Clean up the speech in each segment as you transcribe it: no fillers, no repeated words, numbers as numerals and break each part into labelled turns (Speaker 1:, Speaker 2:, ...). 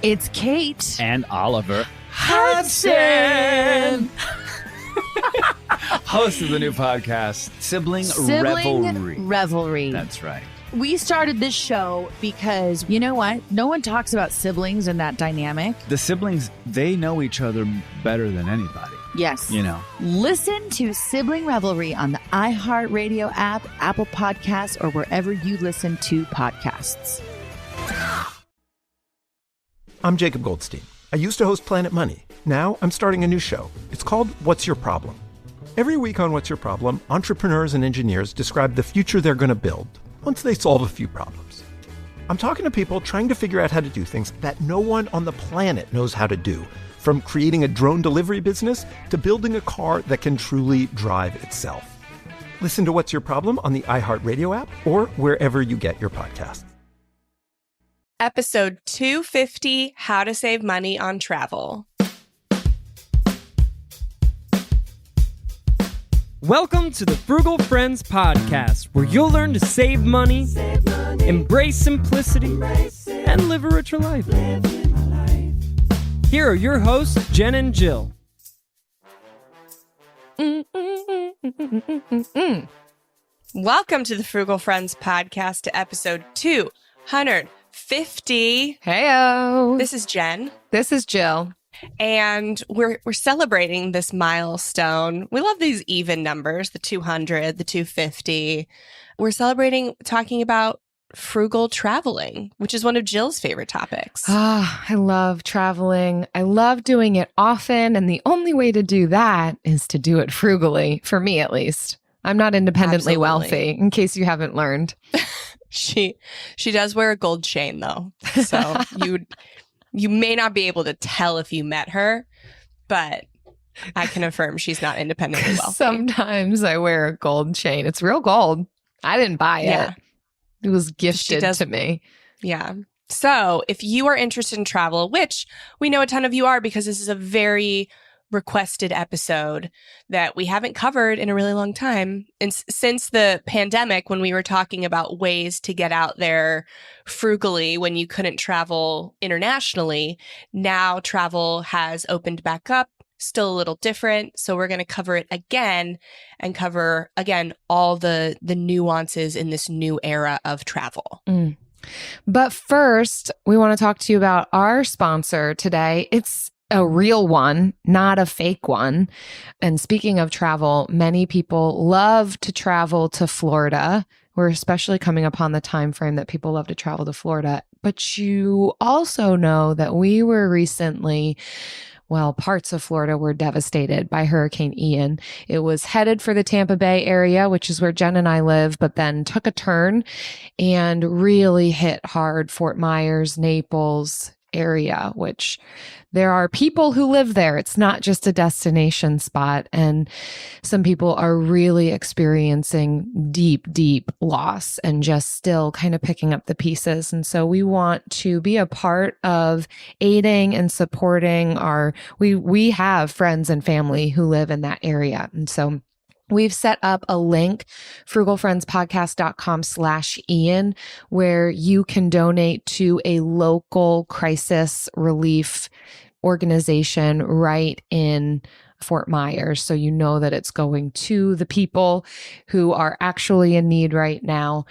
Speaker 1: It's Kate.
Speaker 2: And Oliver
Speaker 1: Hudson.
Speaker 2: Host of the new podcast, Sibling Revelry. That's right.
Speaker 1: We started this show because, you know what? No one talks about siblings and that dynamic.
Speaker 2: The siblings, they know each other better than anybody.
Speaker 1: Yes.
Speaker 2: You know.
Speaker 1: Listen to Sibling Revelry on the iHeartRadio app, Apple Podcasts, or wherever you listen to podcasts.
Speaker 3: I'm Jacob Goldstein. I used to host Planet Money. Now I'm starting a new show. It's called What's Your Problem? Every week on What's Your Problem, entrepreneurs and engineers describe the future they're going to build once they solve a few problems. I'm talking to people trying to figure out how to do things that no one on the planet knows how to do, from creating a drone delivery business to building a car that can truly drive itself. Listen to What's Your Problem on the iHeartRadio app or wherever you get your podcasts.
Speaker 4: Episode 250, How to Save Money on Travel.
Speaker 5: Welcome to the Frugal Friends Podcast, where you'll learn to save money, embrace simplicity, and live a richer life. Here are your hosts, Jen and Jill.
Speaker 4: Welcome to the Frugal Friends Podcast, to episode 250.
Speaker 6: Heyo.
Speaker 4: This is Jen.
Speaker 6: This is Jill.
Speaker 4: And we're celebrating this milestone. We love these even numbers, the 200, the 250. We're celebrating talking about frugal traveling, which is one of Jill's favorite topics.
Speaker 6: I love traveling. I love doing it often. And the only way to do that is to do it frugally, for me at least. I'm not independently wealthy, in case you haven't learned.
Speaker 4: She does wear a gold chain, though. So you may not be able to tell if you met her, but I can affirm she's not independently wealthy.
Speaker 6: Sometimes I wear a gold chain. It's real gold. I didn't buy it.
Speaker 4: Yeah.
Speaker 6: It was gifted to me.
Speaker 4: Yeah. So if you are interested in travel, which we know a ton of you are because this is a very requested episode that we haven't covered in a really long time. And since the pandemic, when we were talking about ways to get out there frugally when you couldn't travel internationally, now travel has opened back up, still a little different. So we're going to cover it again and cover again all the nuances in this new era of travel.
Speaker 6: But first, we want to talk to you about our sponsor today. It's a real one, not a fake one. And speaking of travel, many people love to travel to Florida. We're especially coming upon the time frame that people love to travel to Florida. But you also know that we were recently, parts of Florida were devastated by Hurricane Ian. It was headed for the Tampa Bay area, which is where Jen and I live, but then took a turn and really hit hard Fort Myers, Naples area, which there are people who live there. It's not just a destination spot. And some people are really experiencing deep, deep loss and just still kind of picking up the pieces. And so we want to be a part of aiding and supporting we have friends and family who live in that area. And so we've set up a link, frugalfriendspodcast.com/Ian, where you can donate to a local crisis relief organization right in Fort Myers. So you know that it's going to the people who are actually in need right now.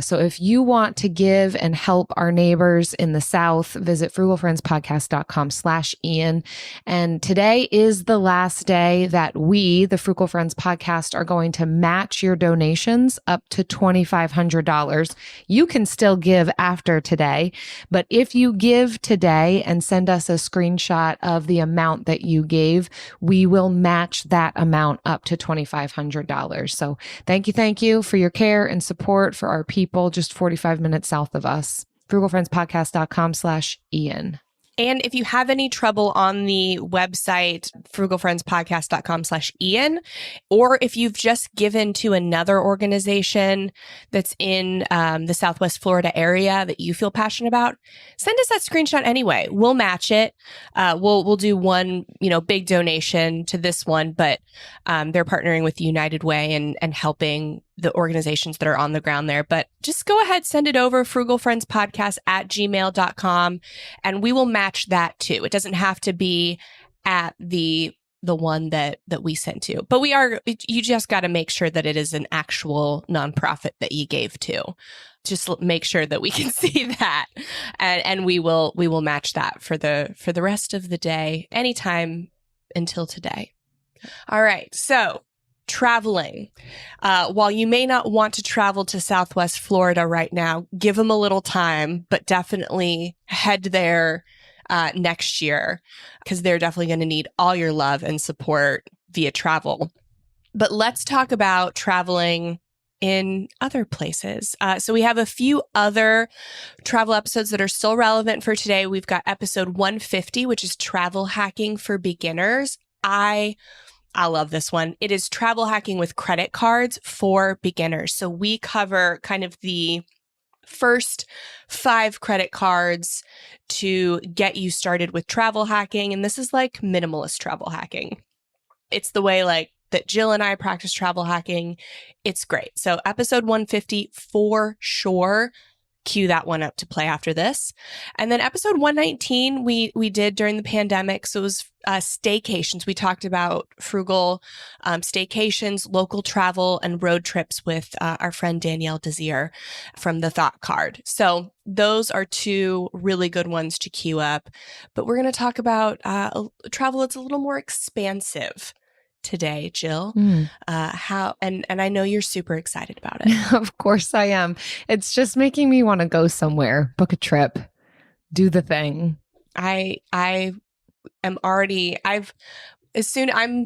Speaker 6: So if you want to give and help our neighbors in the South, visit frugalfriendspodcast.com/Ian. And today is the last day that we, the Frugal Friends Podcast, are going to match your donations up to $2,500. You can still give after today, but if you give today and send us a screenshot of the amount that you gave, we will match that amount up to $2,500. So thank you for your care and support for our people just 45 minutes south of us. frugalfriendspodcast.com/Ian.
Speaker 4: And if you have any trouble on the website, frugalfriendspodcast.com/Ian, or if you've just given to another organization that's in the Southwest Florida area that you feel passionate about, send us that screenshot anyway. We'll match it. We'll do one, big donation to this one, but they're partnering with United Way and helping the organizations that are on the ground there. But just go ahead, send it over, frugalfriendspodcast@gmail.com, and we will match that too. It doesn't have to be at the one that we sent to. But you just got to make sure that it is an actual nonprofit that you gave to. Just make sure that we can see that. And we will match that for the rest of the day, anytime until today. All right. So traveling. While you may not want to travel to Southwest Florida right now, give them a little time, but definitely head there next year, because they're definitely going to need all your love and support via travel. But let's talk about traveling in other places. So we have a few other travel episodes that are still relevant for today. We've got episode 150, which is travel hacking for beginners. I love this one. It is travel hacking with credit cards for beginners. So we cover kind of the first 5 credit cards to get you started with travel hacking. And this is like minimalist travel hacking. It's the way like that Jill and I practice travel hacking. It's great. So episode 150 for sure. Cue that one up to play after this. And then episode 119 we did during the pandemic. So it was staycations. We talked about frugal staycations, local travel, and road trips with our friend Danielle Desir from the Thought Card. So those are 2 really good ones to queue up. But we're going to talk about travel that's a little more expansive today, Jill. How and I know you're super excited about it.
Speaker 6: Of course I am. It's just making me want to go somewhere, book a trip, do the thing.
Speaker 4: I'm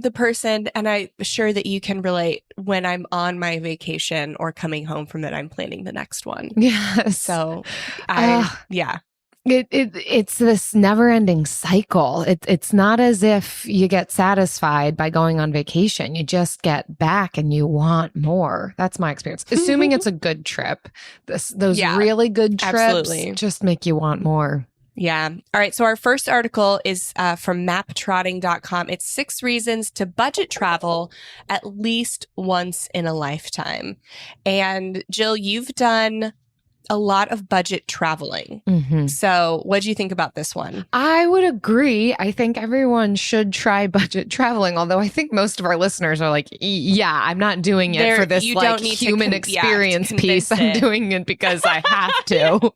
Speaker 4: the person, and I'm sure that you can relate, when I'm on my vacation or coming home from it, I'm planning the next one.
Speaker 6: Yes.
Speaker 4: So yeah.
Speaker 6: It's this never-ending cycle. It's not as if you get satisfied by going on vacation. You just get back and you want more. That's my experience. Assuming it's a good trip. Those really good trips
Speaker 4: absolutely
Speaker 6: just make you want more.
Speaker 4: Yeah. All right. So our first article is from maptrotting.com. It's 6 reasons to budget travel at least once in a lifetime. And Jill, you've done a lot of budget traveling. Mm-hmm. So what do you think about this one?
Speaker 6: I would agree. I think everyone should try budget traveling, although I think most of our listeners are like, yeah, I'm not doing it for this like human experience piece. I'm doing it because I have to.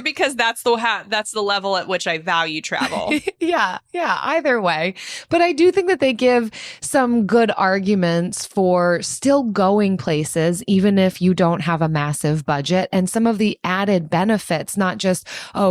Speaker 4: Because that's the level at which I value travel.
Speaker 6: Yeah, either way. But I do think that they give some good arguments for still going places, even if you don't have a massive budget, and some of the added benefits, not just,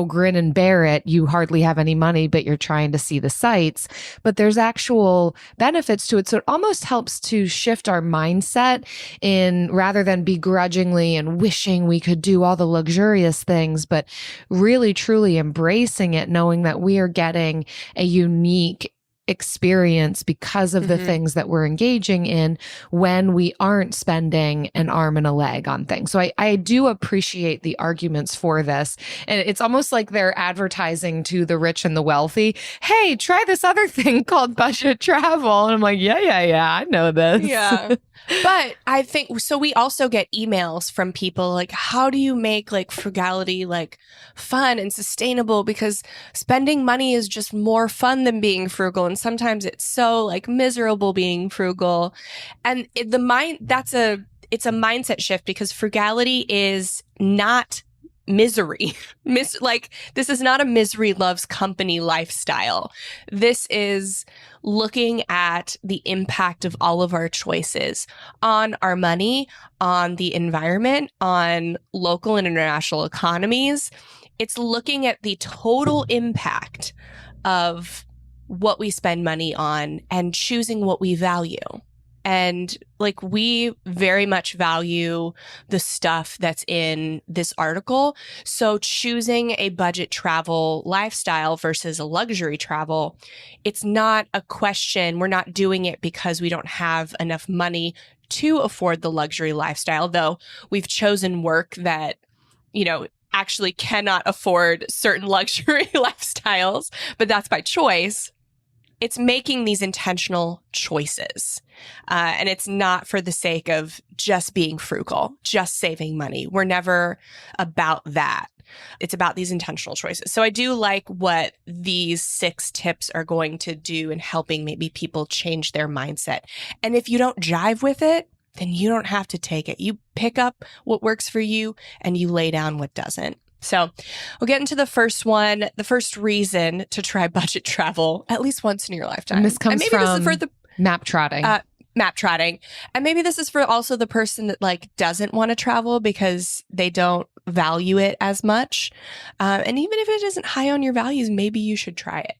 Speaker 6: grin and bear it, you hardly have any money, but you're trying to see the sights, but there's actual benefits to it. So it almost helps to shift our mindset in, rather than begrudgingly and wishing we could do all the luxurious things, but really truly embracing it, knowing that we are getting a unique experience because of the things that we're engaging in when we aren't spending an arm and a leg on things. So I do appreciate the arguments for this. And it's almost like they're advertising to the rich and the wealthy, hey, try this other thing called budget travel. And I'm like, yeah, I know this.
Speaker 4: Yeah. But I think, so we also get emails from people like, how do you make like frugality like fun and sustainable? Because spending money is just more fun than being frugal. And sometimes it's so like miserable being frugal. And it's a mindset shift, because frugality is not misery. This is not a misery loves company lifestyle. This is looking at the impact of all of our choices on our money, on the environment, on local and international economies. It's looking at the total impact of what we spend money on and choosing what we value. And like, we very much value the stuff that's in this article. So choosing a budget travel lifestyle versus a luxury travel, it's not a question. We're not doing it because we don't have enough money to afford the luxury lifestyle, though we've chosen work that, actually cannot afford certain luxury lifestyles, but that's by choice. it's making these intentional choices. And it's not for the sake of just being frugal, just saving money. We're never about that. It's about these intentional choices. So I do like what these 6 tips are going to do in helping maybe people change their mindset. And if you don't jive with it, then you don't have to take it. You pick up what works for you and you lay down what doesn't. So we'll get into the first one, the first reason to try budget travel at least once in your lifetime.
Speaker 6: And this comes
Speaker 4: maybe
Speaker 6: from
Speaker 4: this is for the
Speaker 6: map trotting.
Speaker 4: Map trotting. And maybe this is for also the person that like doesn't want to travel because they don't value it as much. And even if it isn't high on your values, maybe you should try it.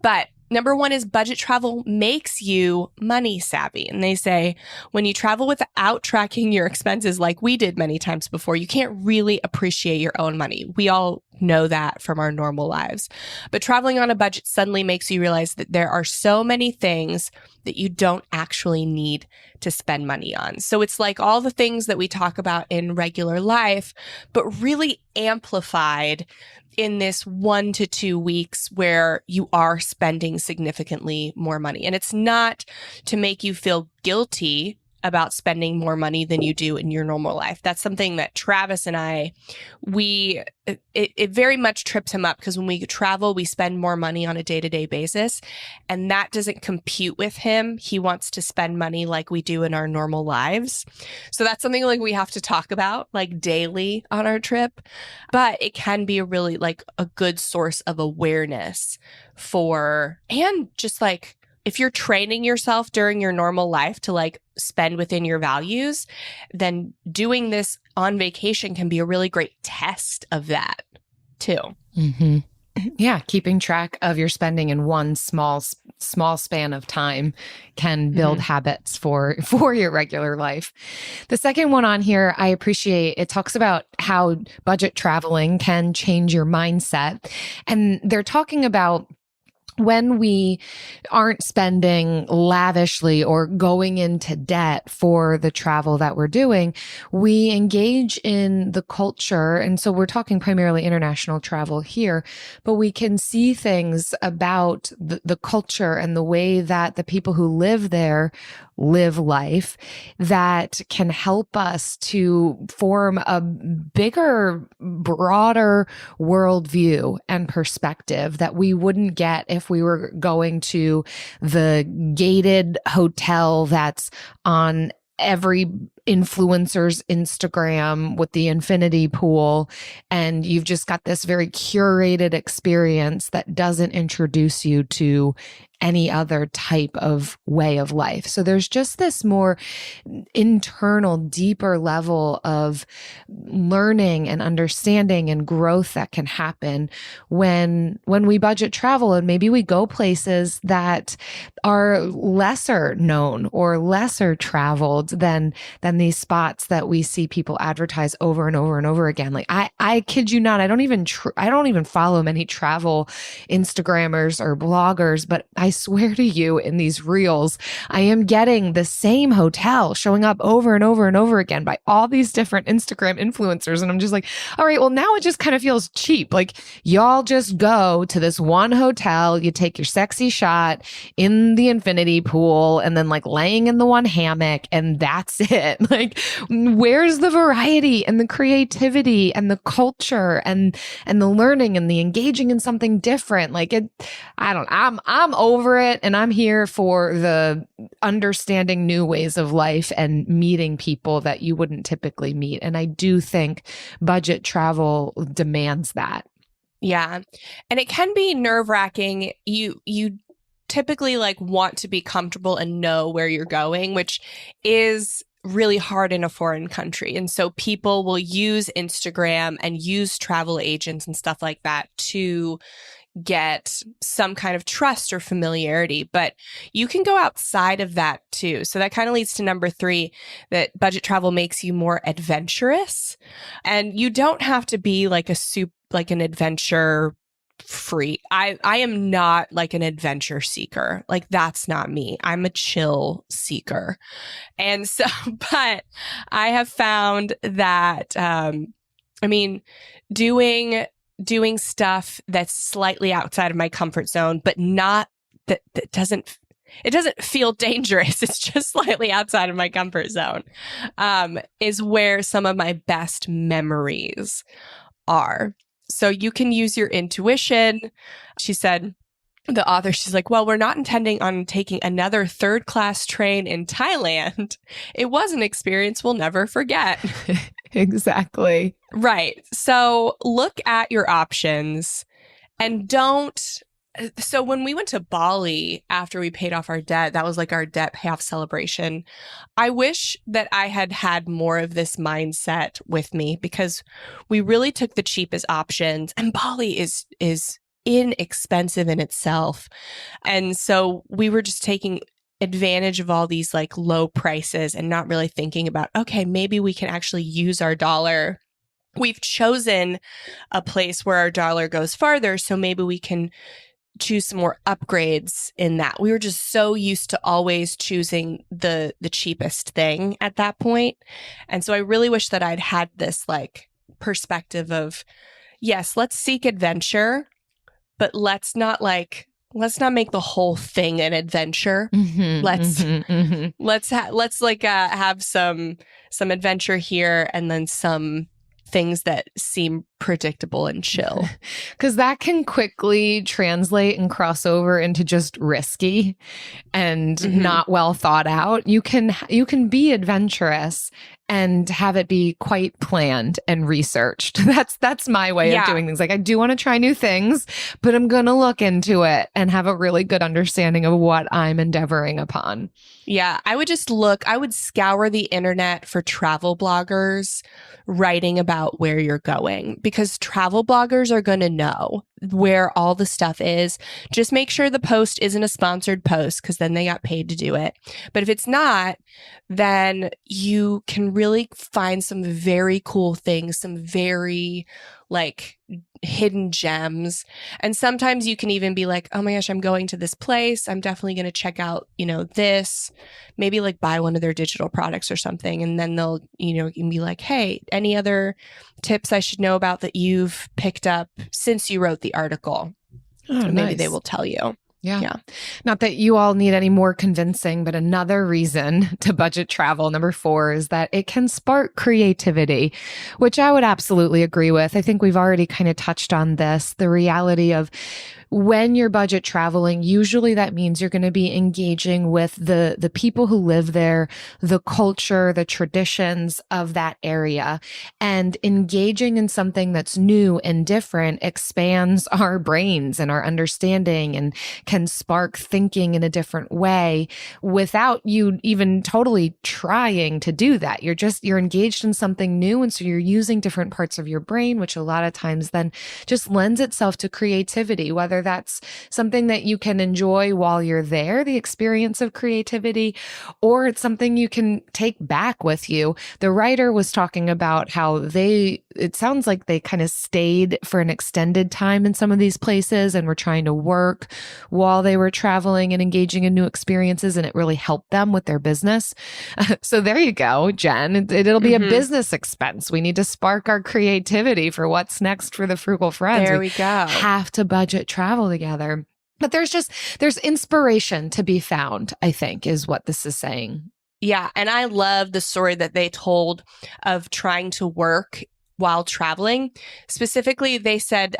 Speaker 4: But number 1 is budget travel makes you money savvy. And they say when you travel without tracking your expenses like we did many times before, you can't really appreciate your own money. We all know that from our normal lives. But traveling on a budget suddenly makes you realize that there are so many things that you don't actually need to spend money on. So it's like all the things that we talk about in regular life, but really amplified in this 1 to 2 weeks where you are spending significantly more money. And it's not to make you feel guilty about spending more money than you do in your normal life. That's something that Travis and I, it very much trips him up because when we travel, we spend more money on a day-to-day basis, and that doesn't compute with him. He wants to spend money like we do in our normal lives. So that's something like we have to talk about like daily on our trip, but it can be a really like a good source of awareness for, and just like, if you're training yourself during your normal life to like spend within your values, then doing this on vacation can be a really great test of that too.
Speaker 6: Mm-hmm. Yeah, keeping track of your spending in one small span of time can build habits for your regular life. The second one on here, I appreciate. It talks about how budget traveling can change your mindset. And they're talking about when we aren't spending lavishly or going into debt for the travel that we're doing, we engage in the culture. And so we're talking primarily international travel here, but we can see things about the culture and the way that the people who live there live life that can help us to form a bigger, broader worldview and perspective that we wouldn't get if we were going to the gated hotel that's on every influencer's Instagram with the infinity pool. And you've just got this very curated experience that doesn't introduce you to any other type of way of life. So there's just this more internal, deeper level of learning and understanding and growth that can happen when we budget travel, and maybe we go places that are lesser known or lesser traveled than these spots that we see people advertise over and over and over again. Like I kid you not, I don't even follow many travel Instagrammers or bloggers, but I swear to you, in these reels, I am getting the same hotel showing up over and over and over again by all these different Instagram influencers. And I'm just like, all right, well, now it just kind of feels cheap. Like y'all just go to this one hotel, you take your sexy shot in the infinity pool and then like laying in the one hammock, and that's it. Like, where's the variety and the creativity and the culture and the learning and the engaging in something different? Like I'm over it, and I'm here for the understanding new ways of life and meeting people that you wouldn't typically meet. And I do think budget travel demands that.
Speaker 4: Yeah. And it can be nerve-wracking. You typically like want to be comfortable and know where you're going, which is really hard in a foreign country. And so people will use Instagram and use travel agents and stuff like that to get some kind of trust or familiarity, but you can go outside of that too. So that kind of leads to number 3, that budget travel makes you more adventurous, and you don't have to be like an adventure freak. I am not like an adventure seeker. Like that's not me. I'm a chill seeker. And so, but I have found that, doing stuff that's slightly outside of my comfort zone, but not that doesn't feel dangerous. It's just slightly outside of my comfort zone, is where some of my best memories are. So you can use your intuition. She said, the author, she's like, well, we're not intending on taking another third-class train in Thailand. It was an experience we'll never forget.
Speaker 6: Exactly.
Speaker 4: Right. So look at your options and don't. So when we went to Bali after we paid off our debt, that was like our debt payoff celebration. I wish that I had had more of this mindset with me, because we really took the cheapest options, and Bali is inexpensive in itself. And so we were just taking advantage of all these like low prices and not really thinking about, okay, maybe we can actually use our dollar. We've chosen a place where our dollar goes farther, so maybe we can choose some more upgrades in that. We were just so used to always choosing the cheapest thing at that point. And so I really wish that I'd had this like perspective of, yes, let's seek adventure, but let's not make the whole thing an adventure. Let's have some adventure here, and then some things that seem predictable and chill.
Speaker 6: Because that can quickly translate and cross over into just risky and not well thought out. You can be adventurous and have it be quite planned and researched. That's my way of doing things. Like, I do want to try new things, but I'm going to look into it and have a really good understanding of what I'm endeavoring upon.
Speaker 4: Yeah, I would scour the internet for travel bloggers writing about where you're going, because travel bloggers are going to know where all the stuff is. Just make sure the post isn't a sponsored post, because then they got paid to do it. But if it's not, then you can really find some very cool things, some very like hidden gems. And sometimes you can even be like, oh my gosh, I'm going to this place. I'm definitely going to check out, this, maybe like buy one of their digital products or something. And then they'll, you can be like, hey, any other tips I should know about that you've picked up since you wrote the article?
Speaker 6: Oh,
Speaker 4: so maybe
Speaker 6: nice.
Speaker 4: they will tell you.
Speaker 6: Yeah. Not that you all need any more convincing, but another reason to budget travel, number 4, is that it can spark creativity, which I would absolutely agree with. I think we've already kind of touched on this, the reality of when you're budget traveling, usually that means you're going to be engaging with the people who live there, the culture, the traditions of that area, and engaging in something that's new and different expands our brains and our understanding and can spark thinking in a different way without you even totally trying to do that. You're engaged in something new. And so you're using different parts of your brain, which a lot of times then just lends itself to creativity, whether that's something that you can enjoy while you're there, the experience of creativity, or it's something you can take back with you. The writer was talking about how it sounds like they kind of stayed for an extended time in some of these places and were trying to work while they were traveling and engaging in new experiences, and it really helped them with their business. So there you go, Jen. It'll be a business expense. We need to spark our creativity for what's next for the Frugal Friends.
Speaker 4: There we go.
Speaker 6: Have to budget travel together. But there's inspiration to be found, I think, is what this is saying.
Speaker 4: Yeah. And I love the story that they told of trying to work while traveling. Specifically, they said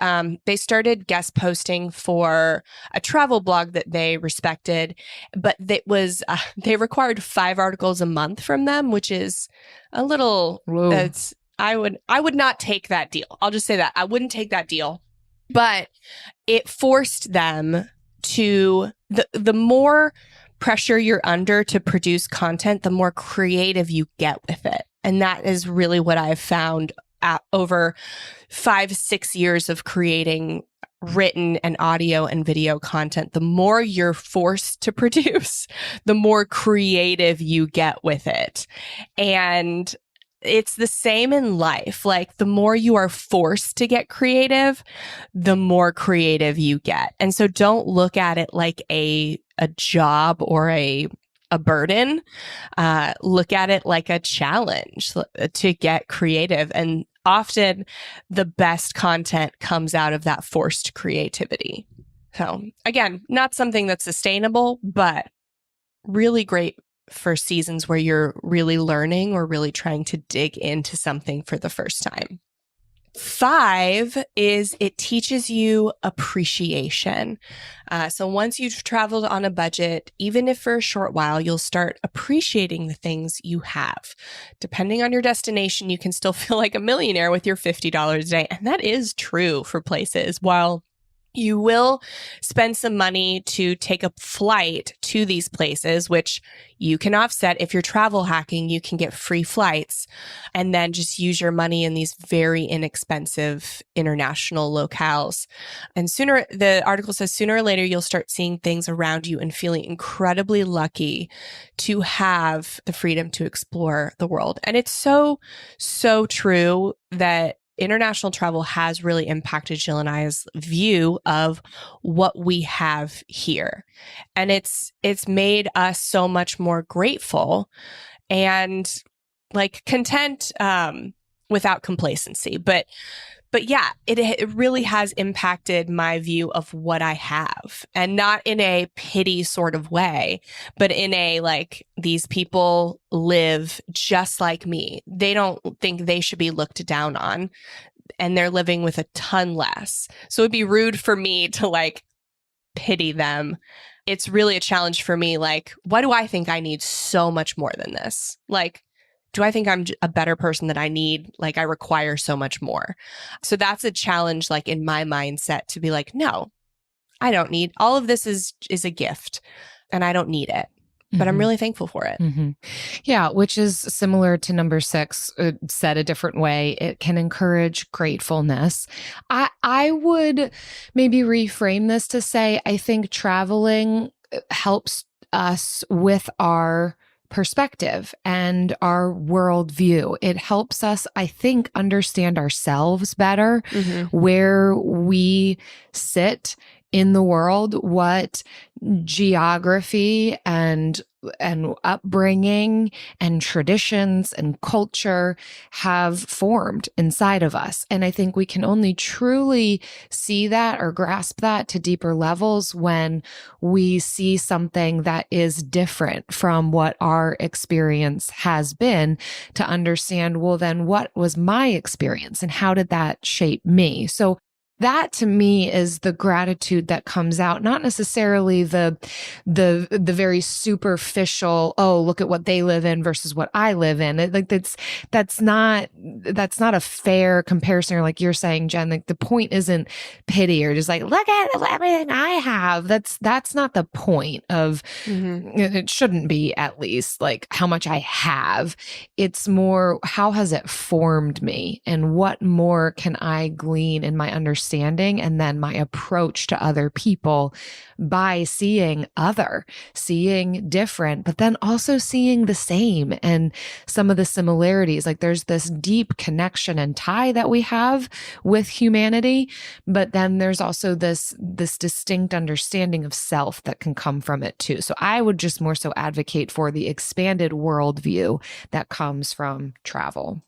Speaker 4: they started guest posting for a travel blog that they respected, but they required 5 articles a month from them, which is a little. I would not take that deal. I'll just say that I wouldn't take that deal. But it forced them to the more pressure you're under to produce content, the more creative you get with it. And that is really what I've found over 5-6 years of creating written and audio and video content. The more you're forced to produce, the more creative you get with it. And it's the same in life. Like, the more you are forced to get creative, the more creative you get. And so don't look at it like a job or a burden. Look at it like a challenge to get creative. And often the best content comes out of that forced creativity. So again, not something that's sustainable, but really great for seasons where you're really learning or really trying to dig into something for the first time. 5 is it teaches you appreciation. So once you've traveled on a budget, even if for a short while, you'll start appreciating the things you have. Depending on your destination, you can still feel like a millionaire with your $50 a day. And that is true for places. While you will spend some money to take a flight to these places, which you can offset. If you're travel hacking, you can get free flights and then just use your money in these very inexpensive international locales. And the article says, sooner or later, you'll start seeing things around you and feeling incredibly lucky to have the freedom to explore the world. And it's so, so true that international travel has really impacted Jill and I's view of what we have here. And it's made us so much more grateful and like content without complacency. But yeah, it really has impacted my view of what I have, and not in a pity sort of way, but in a like, these people live just like me. They don't think they should be looked down on, and they're living with a ton less. So it'd be rude for me to like pity them. It's really a challenge for me. Like, why do I think I need so much more than this? Like, do I think I'm a better person than I need? Like, I require so much more. So that's a challenge, like in my mindset, to be like, no, I don't need all of this. Is a gift, and I don't need it. But I'm really thankful for it.
Speaker 6: Mm-hmm. Yeah, which is similar to number 6, said a different way. It can encourage gratefulness. I would maybe reframe this to say, I think traveling helps us with our perspective and our worldview. It helps us, I think, understand ourselves better, where we sit in the world, what geography and upbringing and traditions and culture have formed inside of us. And I think we can only truly see that or grasp that to deeper levels when we see something that is different from what our experience has been, to understand, well, then what was my experience and how did that shape me? So that to me is the gratitude that comes out, not necessarily the very superficial, oh, look at what they live in versus what I live in. That's not a fair comparison. Or like you're saying, Jen, like the point isn't pity or just like, look at everything I have. That's not the point of, it shouldn't be, at least, like how much I have. It's more, how has it formed me, and what more can I glean in my understanding and then my approach to other people by seeing different, but then also seeing the same and some of the similarities. Like there's this deep connection and tie that we have with humanity, but then there's also this distinct understanding of self that can come from it too. So I would just more so advocate for the expanded worldview that comes from travel.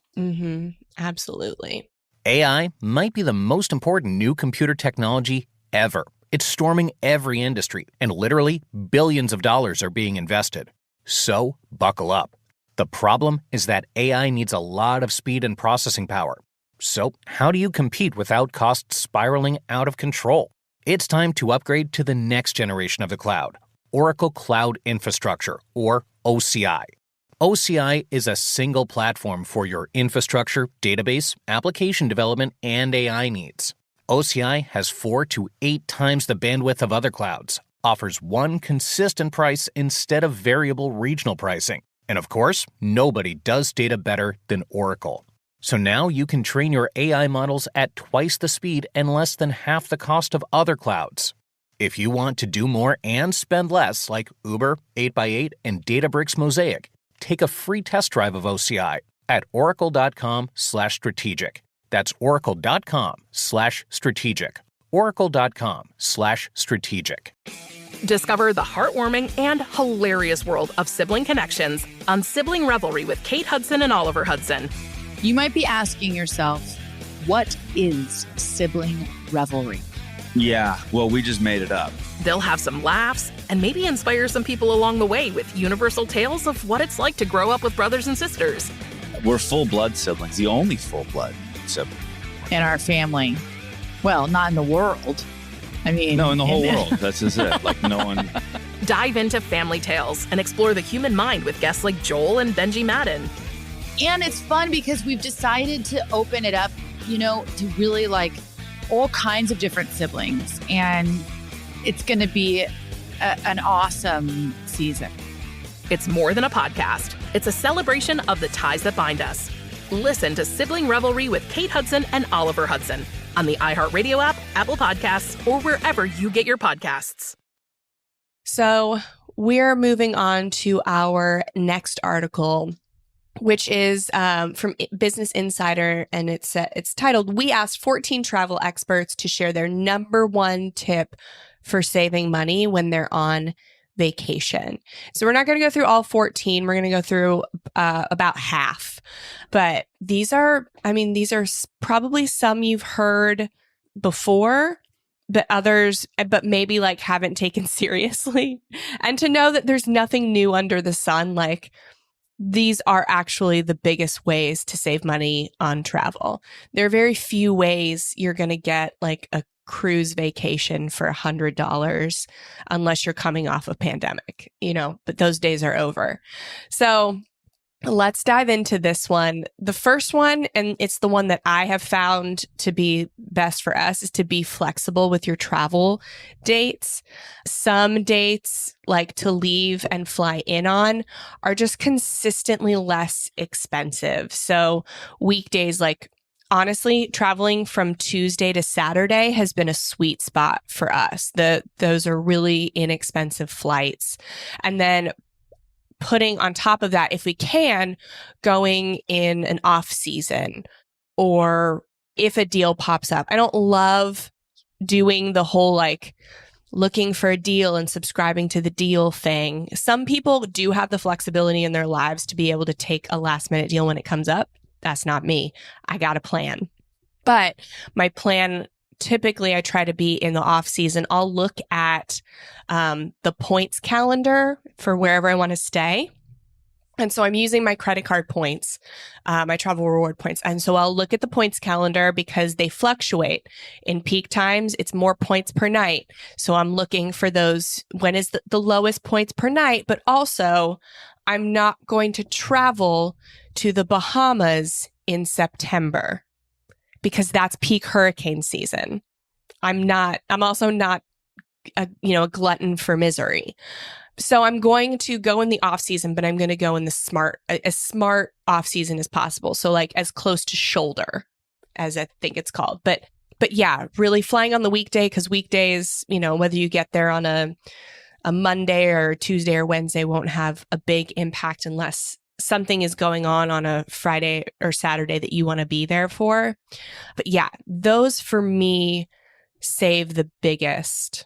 Speaker 4: Absolutely.
Speaker 7: AI might be the most important new computer technology ever. It's storming every industry, and literally billions of dollars are being invested. So buckle up. The problem is that AI needs a lot of speed and processing power. So how do you compete without costs spiraling out of control? It's time to upgrade to the next generation of the cloud, Oracle Cloud Infrastructure, or OCI. OCI is a single platform for your infrastructure, database, application development, and AI needs. OCI has 4 to 8 times the bandwidth of other clouds, offers one consistent price instead of variable regional pricing. And of course, nobody does data better than Oracle. So now you can train your AI models at twice the speed and less than half the cost of other clouds. If you want to do more and spend less, like Uber, 8x8, and Databricks Mosaic, take a free test drive of OCI at oracle.com/strategic. That's oracle.com/strategic. oracle.com/strategic.
Speaker 8: Discover the heartwarming and hilarious world of sibling connections on Sibling Revelry with Kate Hudson and Oliver Hudson.
Speaker 1: You might be asking yourself, what is sibling revelry?
Speaker 2: Yeah, well, we just made it up.
Speaker 8: They'll have some laughs and maybe inspire some people along the way with universal tales of what it's like to grow up with brothers and sisters.
Speaker 2: We're full-blood siblings, the only full-blood sibling.
Speaker 1: In our family. Well, not in the world. I mean...
Speaker 2: No, in the whole world. That's just it. Like, no one...
Speaker 8: Dive into family tales and explore the human mind with guests like Joel and Benji Madden.
Speaker 1: And it's fun because we've decided to open it up, to really like all kinds of different siblings. And it's going to be an awesome season.
Speaker 8: It's more than a podcast. It's a celebration of the ties that bind us. Listen to Sibling Revelry with Kate Hudson and Oliver Hudson on the iHeartRadio app, Apple Podcasts, or wherever you get your podcasts.
Speaker 4: So we're moving on to our next article, which is from Business Insider, and it's titled, "We asked 14 travel experts to share their number one tip for saving money when they're on vacation." So we're not going to go through all 14. We're going to go through about half. But these are probably some you've heard before, but others, but maybe like haven't taken seriously. And to know that there's nothing new under the sun, like these are actually the biggest ways to save money on travel. There are very few ways you're going to get like a cruise vacation for $100 unless you're coming off a pandemic, but those days are over. So let's dive into this one. The first one, and it's the one that I have found to be best for us, is to be flexible with your travel dates. Some dates, like to leave and fly in on, are just consistently less expensive. So weekdays, like honestly, traveling from Tuesday to Saturday has been a sweet spot for us. Those are really inexpensive flights. And then putting on top of that, if we can, going in an off season or if a deal pops up. I don't love doing the whole like looking for a deal and subscribing to the deal thing. Some people do have the flexibility in their lives to be able to take a last minute deal when it comes up. That's not me. I got a plan. But my plan, typically I try to be in the off season. I'll look at the points calendar for wherever I want to stay. And so I'm using my credit card points, my travel reward points. And so I'll look at the points calendar because they fluctuate. In peak times, it's more points per night. So I'm looking for those, when is the lowest points per night, but also I'm not going to travel to the Bahamas in September because that's peak hurricane season. I'm also not a glutton for misery. So I'm going to go in the off season, but I'm going to go in as smart off season as possible. So like as close to shoulder as I think it's called. But yeah, really flying on the weekday, because weekdays, whether you get there on a Monday or Tuesday or Wednesday won't have a big impact unless something is going on a Friday or Saturday that you want to be there for. But yeah, those for me save the biggest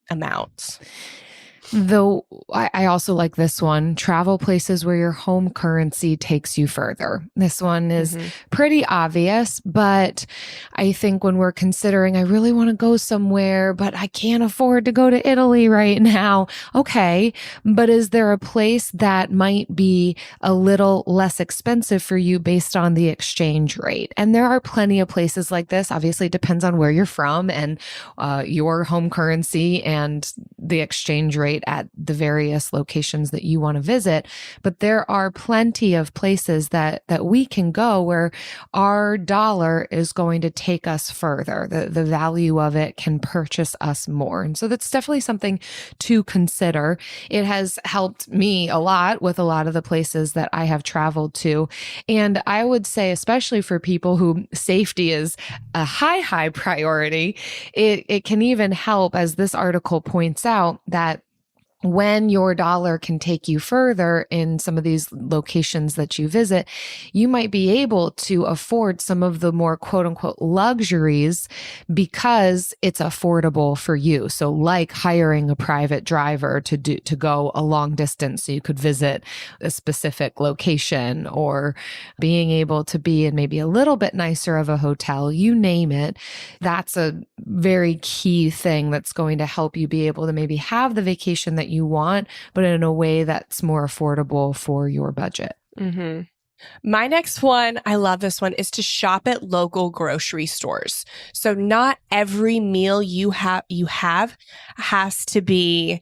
Speaker 4: amounts.
Speaker 6: Though I also like this one, travel places where your home currency takes you further. This one is pretty obvious, but I think when we're considering, I really want to go somewhere, but I can't afford to go to Italy right now. Okay, but is there a place that might be a little less expensive for you based on the exchange rate? And there are plenty of places like this. Obviously, it depends on where you're from and your home currency and the exchange rate at the various locations that you want to visit. But there are plenty of places that we can go where our dollar is going to take us further. The value of it can purchase us more. And so that's definitely something to consider. It has helped me a lot with a lot of the places that I have traveled to. And I would say, especially for people who safety is a high priority, it can even help, as this article points out, that when your dollar can take you further in some of these locations that you visit, you might be able to afford some of the more quote unquote luxuries because it's affordable for you. So like hiring a private driver to go a long distance so you could visit a specific location, or being able to be in maybe a little bit nicer of a hotel, you name it. That's a very key thing that's going to help you be able to maybe have the vacation that you want, but in a way that's more affordable for your budget.
Speaker 4: Mm-hmm. My next one, I love this one, is to shop at local grocery stores. So not every meal you have has to be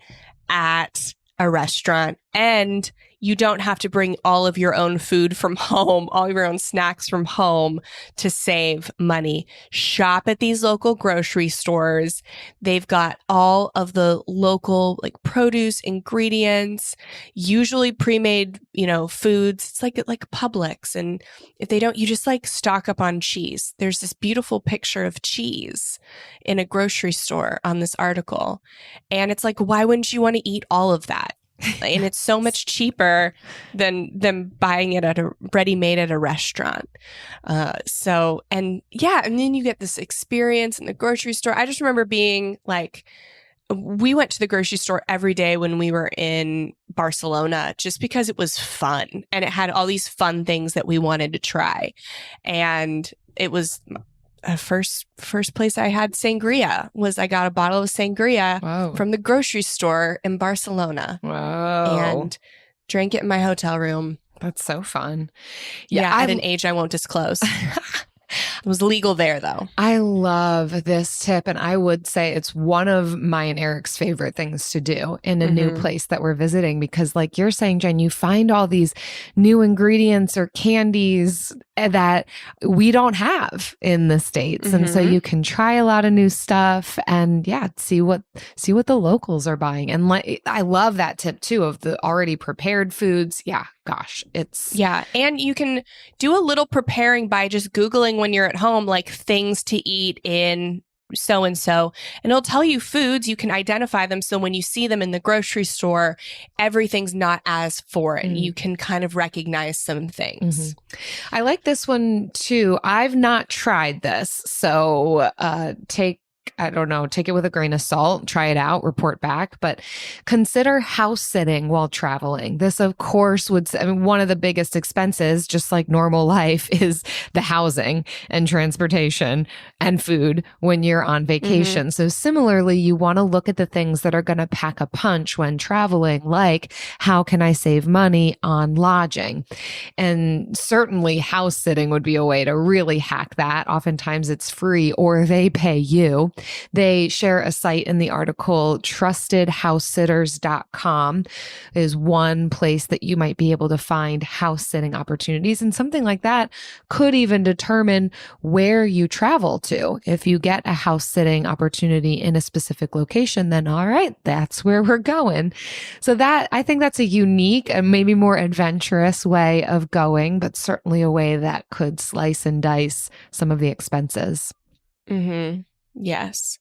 Speaker 4: at a restaurant, and you don't have to bring all of your own food from home, all of your own snacks from home to save money. Shop at these local grocery stores. They've got all of the local like produce, ingredients, usually pre-made, foods. It's like Publix. And if they don't, you just like stock up on cheese. There's this beautiful picture of cheese in a grocery store on this article. And it's like, why wouldn't you want to eat all of that? And it's so much cheaper than buying it ready-made at a restaurant. And then you get this experience in the grocery store. I just remember being like, we went to the grocery store every day when we were in Barcelona just because it was fun and it had all these fun things that we wanted to try. And it was first place I had sangria was I got a bottle of sangria from the grocery store in Barcelona.
Speaker 6: Wow.
Speaker 4: And drank it in my hotel room.
Speaker 6: That's so fun.
Speaker 4: Yeah, at an age I won't disclose. It was legal there, though.
Speaker 6: I love this tip. And I would say it's one of my and Eric's favorite things to do in a new place that we're visiting, because like you're saying, Jen, you find all these new ingredients or candies that we don't have in the States. And so you can try a lot of new stuff and see what the locals are buying. And I love that tip too of the already prepared foods. Yeah. Gosh,
Speaker 4: and you can do a little preparing by just Googling when you're at home, like things to eat in so-and-so, and it'll tell you foods. You can identify them. So when you see them in the grocery store, everything's not as foreign. You can kind of recognize some things.
Speaker 6: I like this one too. I've not tried this. So take it with a grain of salt, try it out, report back, but consider house sitting while traveling. This, of course, one of the biggest expenses, just like normal life, is the housing and transportation and food when you're on vacation. So similarly, you want to look at the things that are going to pack a punch when traveling, like how can I save money on lodging? And certainly house sitting would be a way to really hack that. Oftentimes it's free or they pay you. They share a site in the article. TrustedHouseSitters.com is one place that you might be able to find house sitting opportunities. And something like that could even determine where you travel to. If you get a house sitting opportunity in a specific location, then all right, that's where we're going. So I think that's a unique and maybe more adventurous way of going, but certainly a way that could slice and dice some of the expenses.
Speaker 4: Yes.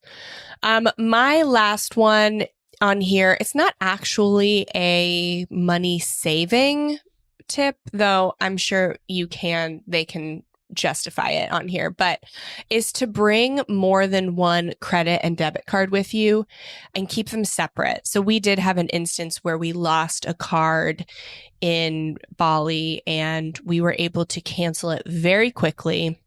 Speaker 4: My last one on here, it's not actually a money saving tip, though I'm sure they can justify it on here, but is to bring more than one credit and debit card with you and keep them separate. So we did have an instance where we lost a card in Bali and we were able to cancel it very quickly.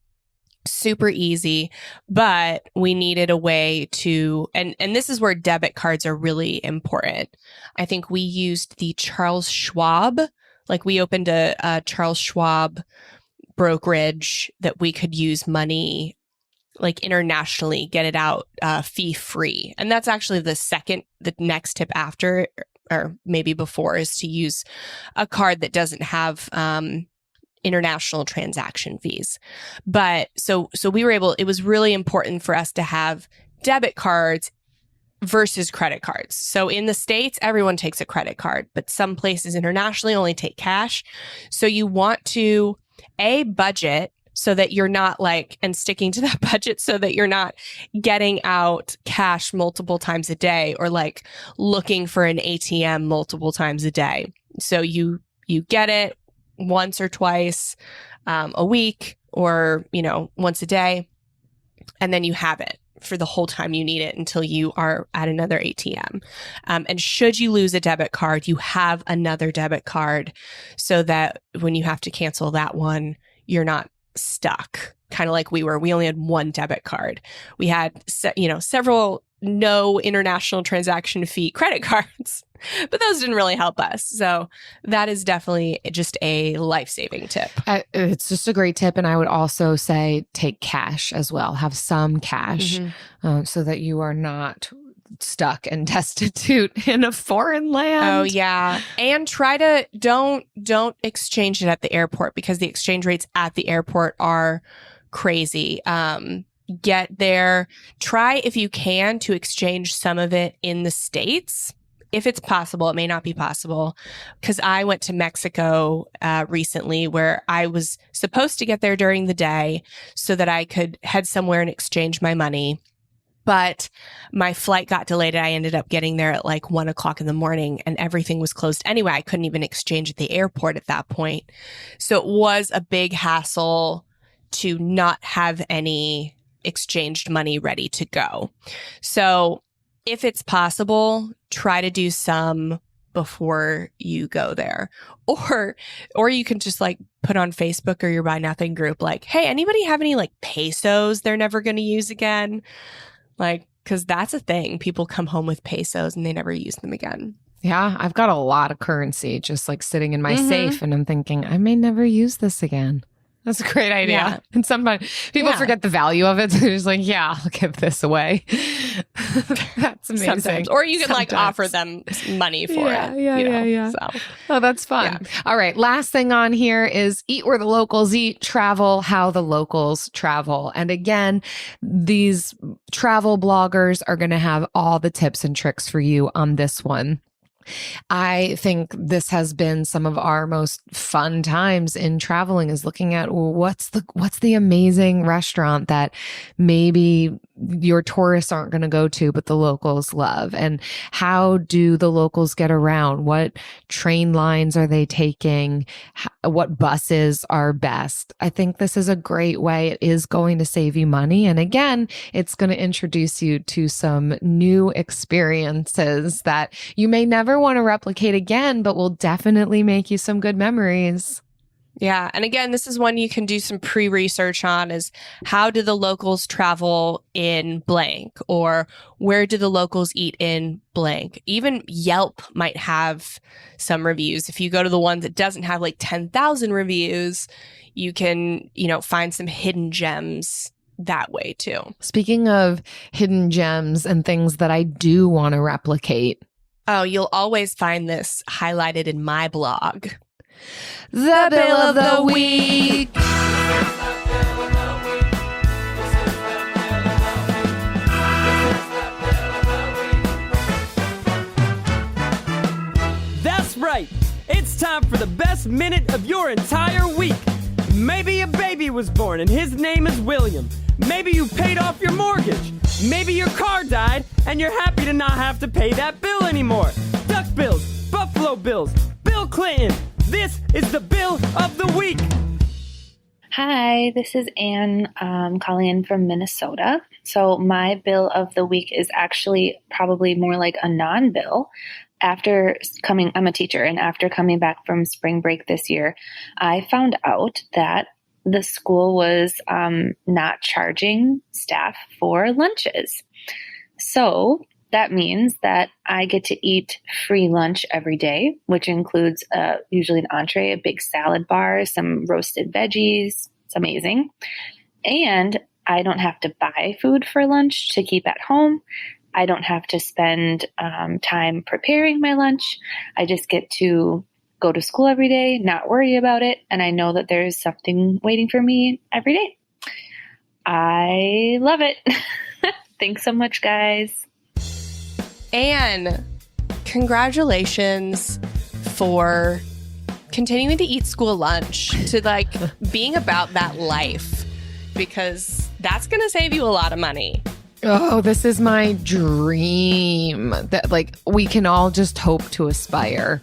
Speaker 4: Super easy, but we needed a way to, and this is where debit cards are really important. I think we used the Charles Schwab, like we opened a Charles Schwab brokerage that we could use money like internationally, get it out fee free. And that's actually the next tip after, or maybe before, is to use a card that doesn't have international transaction fees. But so we were able, it was really important for us to have debit cards versus credit cards. So in the States, everyone takes a credit card, but some places internationally only take cash. So you want to budget. so that you're not and sticking to that budget so that you're not getting out cash multiple times a day or looking for an ATM multiple times a day. So you get it once or twice a week or, once a day, and then you have it for the whole time you need it until you are at another ATM. And should you lose a debit card, you have another debit card so that when you have to cancel that one, you're not stuck. Kind of like we were. We only had one debit card. We had, several no international transaction fee credit cards, but those didn't really help us. So that is definitely just a life-saving tip.
Speaker 6: It's just a great tip. And I would also say take cash as well. Have some cash so that you are not stuck and destitute in a foreign land.
Speaker 4: Oh yeah. And try to don't exchange it at the airport because the exchange rates at the airport are crazy. Get there. Try, if you can, to exchange some of it in the States. If it's possible, it may not be possible. Because I went to Mexico recently where I was supposed to get there during the day so that I could head somewhere and exchange my money. But my flight got delayed. I ended up getting there at 1:00 in the morning and everything was closed anyway. I couldn't even exchange at the airport at that point. So it was a big hassle to not have any exchanged money ready to go. So if it's possible, try to do some before you go there. Or you can just put on Facebook or your Buy Nothing group, hey, anybody have any pesos they're never going to use again? Because that's a thing. People come home with pesos and they never use them again.
Speaker 6: Yeah, I've got a lot of currency just sitting in my safe and I'm thinking, I may never use this again. That's a great idea. Yeah. And sometimes people forget the value of it. So they're just I'll give this away. That's amazing.
Speaker 4: Sometimes. Or you can offer them money for it.
Speaker 6: Yeah. So. Oh, that's fun. Yeah. All right. Last thing on here is eat where the locals eat, travel how the locals travel. And again, these travel bloggers are going to have all the tips and tricks for you on this one. I think this has been some of our most fun times in traveling is looking at what's the amazing restaurant that maybe your tourists aren't going to go to, but the locals love. And how do the locals get around? What train lines are they taking? What buses are best? I think this is a great way. It is going to save you money. And again, it's going to introduce you to some new experiences that you may never want to replicate again, but will definitely make you some good memories.
Speaker 4: Yeah. And again, this is one you can do some pre-research on is how do the locals travel in blank or where do the locals eat in blank? Even Yelp might have some reviews. If you go to the one that doesn't have 10,000 reviews, you can, find some hidden gems that way too.
Speaker 6: Speaking of hidden gems and things that I do want to replicate.
Speaker 4: Oh, you'll always find this highlighted in my blog.
Speaker 6: The Bill of the Week.
Speaker 5: That's right. It's time for the best minute of your entire week. Maybe a baby was born and his name is William. Maybe you paid off your mortgage. Maybe your car died and you're happy to not have to pay that bill anymore. Duck bills, Buffalo Bills, Bill Clinton. This is the Bill of the Week.
Speaker 9: Hi, this is Anne calling in from Minnesota. So my Bill of the Week is actually probably more like a non-bill. I'm a teacher, and after coming back from spring break this year, I found out that the school was not charging staff for lunches. So that means that I get to eat free lunch every day, which includes usually an entree, a big salad bar, some roasted veggies. It's amazing. And I don't have to buy food for lunch to keep at home. I don't have to spend time preparing my lunch. I just get to go to school every day, not worry about it. And I know that there's something waiting for me every day. I love it. Thanks so much, guys.
Speaker 4: Anne, congratulations for continuing to eat school lunch, to like being about that life, because that's going to save you a lot of money.
Speaker 6: Oh, this is my dream that like we can all just hope to aspire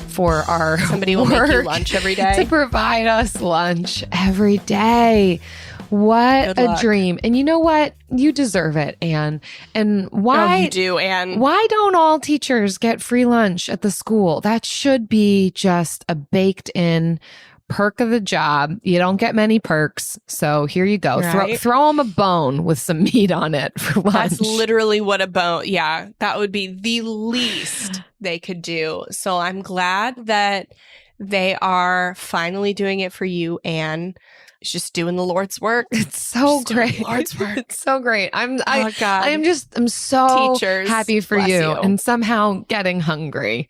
Speaker 6: for our
Speaker 4: somebody will make you lunch every day
Speaker 6: to provide us lunch every day. What a dream. And you know what? You deserve it, Anne. And why
Speaker 4: you do, Anne.
Speaker 6: Why don't all teachers get free lunch at the school? That should be just a baked in perk of the job. You don't get many perks. So here you go.
Speaker 4: Right?
Speaker 6: Throw them a bone with some meat on it for lunch.
Speaker 4: That's literally what a bone. Yeah, that would be the least they could do. So I'm glad that they are finally doing it for you, Anne. It's just doing the Lord's work.
Speaker 6: It's so great.
Speaker 4: Lord's work.
Speaker 6: It's so great. I'm
Speaker 4: God.
Speaker 6: I'm so
Speaker 4: Teachers,
Speaker 6: happy for you and somehow getting hungry.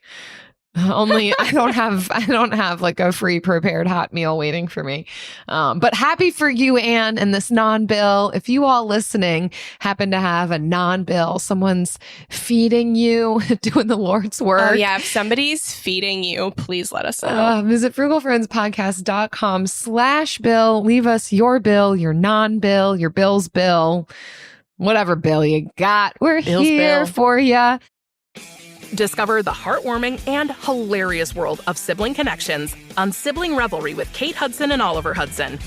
Speaker 6: Only I don't have like a free prepared hot meal waiting for me. But happy for you, Anne, and this non-bill. If you all listening happen to have a non-bill, someone's feeding you, doing the Lord's work.
Speaker 4: Oh yeah. If somebody's feeding you, please let us know.
Speaker 6: Visit frugalfriendspodcast.com/bill. Leave us your bill, your non-bill, your bill's bill, whatever bill you got. We're
Speaker 4: Bill's
Speaker 6: here
Speaker 4: bill.
Speaker 6: for you.
Speaker 8: Discover the heartwarming and hilarious world of sibling connections on Sibling Revelry with Kate Hudson and Oliver Hudson.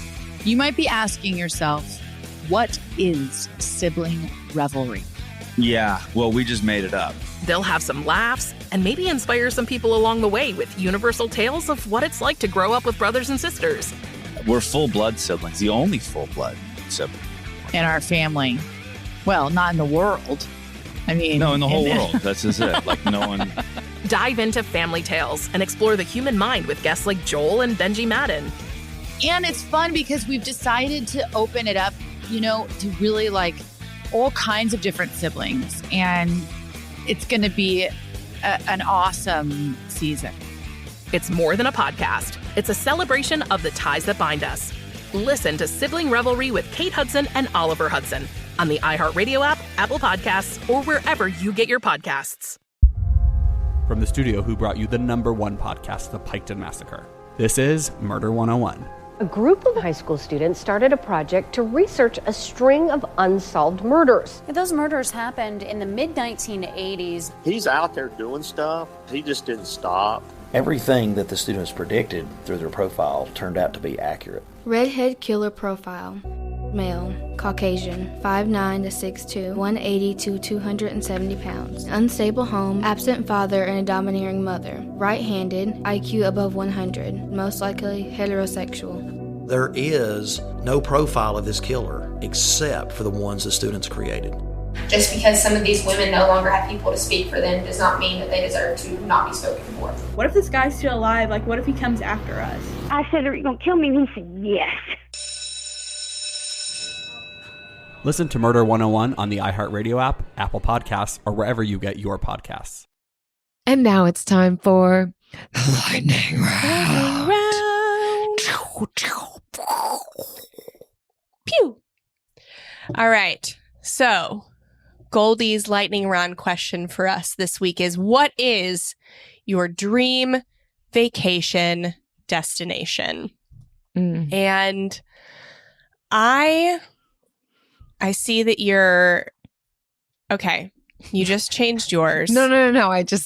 Speaker 1: You might be asking yourself, what is sibling revelry?
Speaker 2: Yeah, well, we just made it up.
Speaker 8: They'll have some laughs and maybe inspire some people along the way with universal tales of what it's like to grow up with brothers and sisters.
Speaker 2: We're full-blood siblings, the only full-blood sibling.
Speaker 1: In our family. Well, not in the world. I mean,
Speaker 2: no, in the whole world. That's just it. Like no one.
Speaker 8: Dive into family tales and explore the human mind with guests like Joel and Benji Madden.
Speaker 1: And it's fun because we've decided to open it up, to really like all kinds of different siblings. And it's going to be an awesome season.
Speaker 8: It's more than a podcast. It's a celebration of the ties that bind us. Listen to Sibling Revelry with Kate Hudson and Oliver Hudson on the iHeartRadio app, Apple Podcasts, or wherever you get your podcasts.
Speaker 10: From the studio who brought you the #1 podcast, The Piketon Massacre, this is Murder 101.
Speaker 11: A group of high school students started a project to research a string of unsolved murders.
Speaker 12: Those murders happened in the mid-1980s.
Speaker 13: He's out there doing stuff. He just didn't stop.
Speaker 14: Everything that the students predicted through their profile turned out to be accurate.
Speaker 15: Redhead killer profile. Male, Caucasian, 5'9" to 6'2", 180 to 270 pounds. Unstable home, absent father and a domineering mother. Right-handed, IQ above 100, most likely heterosexual.
Speaker 14: There is no profile of this killer except for the ones the students created.
Speaker 16: Just because some of these women no longer have people to speak for them does not mean that they deserve to not be spoken for.
Speaker 17: What if this guy's still alive? Like, what if he comes after us?
Speaker 18: I said, are you going to kill me? And he said, yes.
Speaker 10: Listen to Murder 101 on the iHeartRadio app, Apple Podcasts, or wherever you get your podcasts.
Speaker 6: And now it's time for the lightning round.
Speaker 4: Pew. All right. So, Goldie's lightning round question for us this week is, what is your dream vacation destination? And I see that you're okay. You just changed yours.
Speaker 6: No.